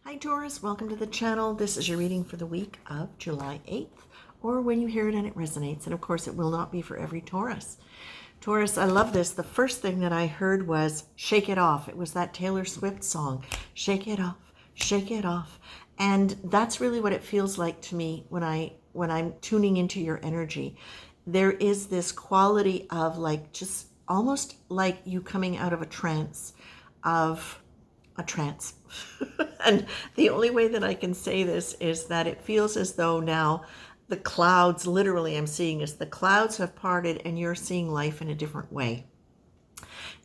Hi Taurus, welcome to the channel. This is your reading for the week of July 8th, or when you hear it and it resonates. And of course, it will not be for every Taurus. Taurus, I love this. The first thing that I heard was Shake It Off. It was that Taylor Swift song, Shake It Off, Shake It Off. And that's really what it feels like to me when I'm tuning into your energy. There is this quality of like just almost like you coming out of a trance of a trance. And the only way that I can say this is that it feels as though now the clouds, literally I'm seeing is the clouds have parted and you're seeing life in a different way.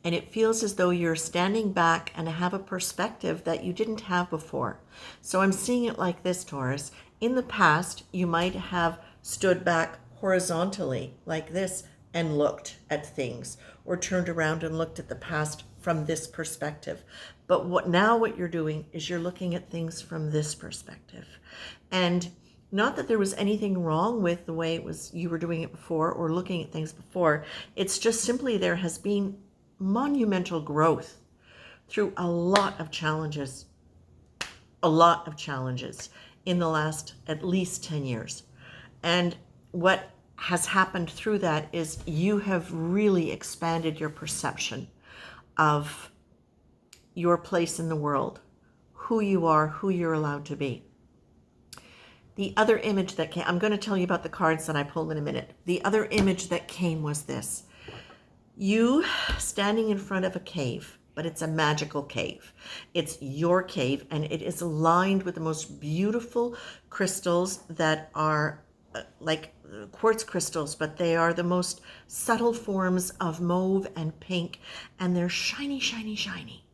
And it feels as though you're standing back and have a perspective that you didn't have before. So I'm seeing it like this, Taurus. In the past, you might have stood back horizontally like this and looked at things, or turned around and looked at the past from this perspective. But what you're doing is you're looking at things from this perspective. And not that there was anything wrong with the way you were doing it before or looking at things before. It's just simply there has been monumental growth through a lot of challenges in the last at least 10 years. And what has happened through that is you have really expanded your perception of your place in the world, who you are, who you're allowed to be. The other image that came, I'm going to tell you about the cards that I pulled in a minute. The other image that came was this. You standing in front of a cave, but it's a magical cave. It's your cave, and it is lined with the most beautiful crystals that are like quartz crystals, but they are the most subtle forms of mauve and pink, and they're shiny, shiny, shiny.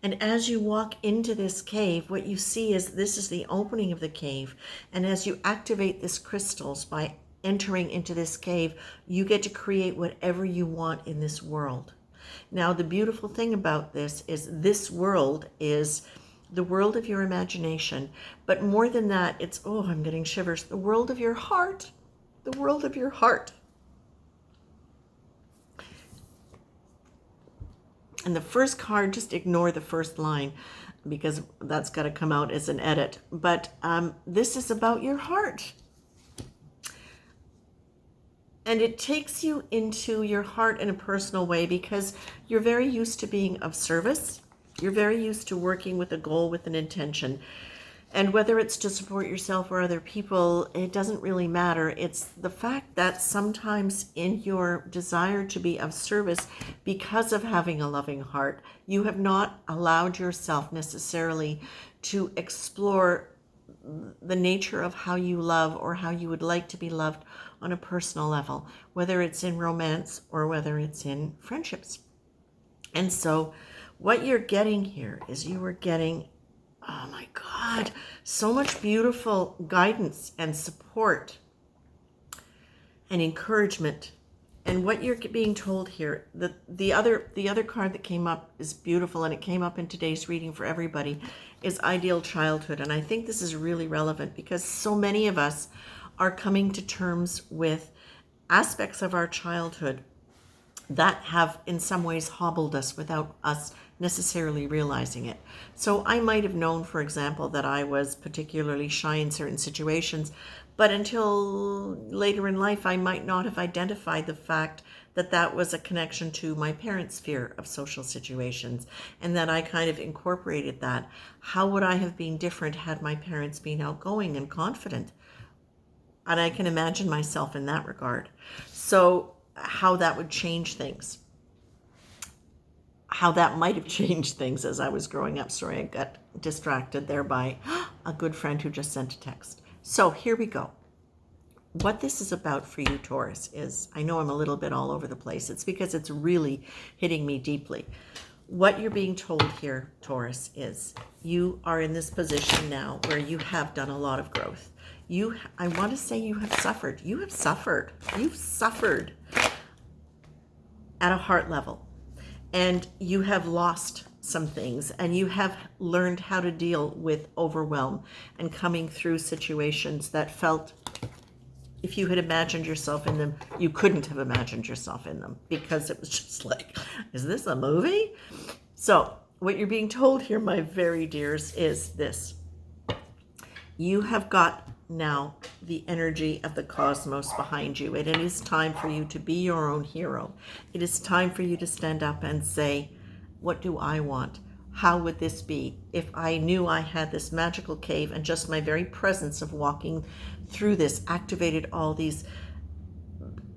And as you walk into this cave, what you see is this is the opening of the cave. And as you activate this crystals by entering into this cave, you get to create whatever you want in this world. Now, the beautiful thing about this world is the world of your imagination. But more than that, it's, oh, I'm getting shivers, the world of your heart. The world of your heart. And the first card, just ignore the first line because that's got to come out as an edit. But this is about your heart. And it takes you into your heart in a personal way because you're very used to being of service. You're very used to working with a goal, with an intention. And whether it's to support yourself or other people, it doesn't really matter. It's the fact that sometimes in your desire to be of service, because of having a loving heart, you have not allowed yourself necessarily to explore the nature of how you love or how you would like to be loved on a personal level, whether it's in romance or whether it's in friendships. And so what you're getting here is you are getting, oh my God, so much beautiful guidance and support and encouragement. And what you're being told here, the other card that came up is beautiful, and it came up in today's reading for everybody, is ideal childhood. And I think this is really relevant because so many of us are coming to terms with aspects of our childhood that have in some ways hobbled us without us necessarily realizing it. So I might have known, for example, that I was particularly shy in certain situations, but until later in life, I might not have identified the fact that that was a connection to my parents' fear of social situations, and that I kind of incorporated that. How would I have been different had my parents been outgoing and confident? And I can imagine myself in that regard. So how that would change things. How that might have changed things as I was growing up. Sorry, I got distracted there by a good friend who just sent a text. So here we go. What this is about for you, Taurus, is, I know I'm a little bit all over the place. It's because it's really hitting me deeply. What you're being told here, Taurus, is you are in this position now where you have done a lot of growth. I want to say you have suffered. You have suffered. You've suffered at a heart level. And you have lost some things, and you have learned how to deal with overwhelm and coming through situations that felt, if you had imagined yourself in them, you couldn't have imagined yourself in them because it was just like, is this a movie? So what you're being told here, my very dears, is this. You have got now the energy of the cosmos behind you, and it is time for you to be your own hero. It is time for you to stand up and say, what do I want? How would this be if I knew I had this magical cave and just my very presence of walking through this activated all these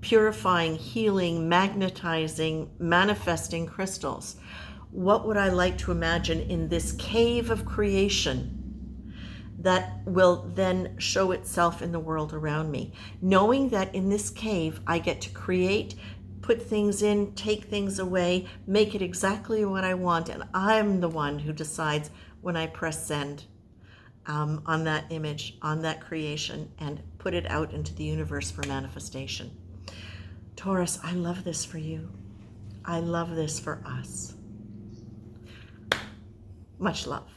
purifying, healing, magnetizing, manifesting crystals? What would I like to imagine in this cave of creation that will then show itself in the world around me? Knowing that in this cave I get to create, put things in, take things away, make it exactly what I want, and I'm the one who decides when I press send on that image, on that creation, and put it out into the universe for manifestation. Taurus, I love this for you. I love this for us. Much love.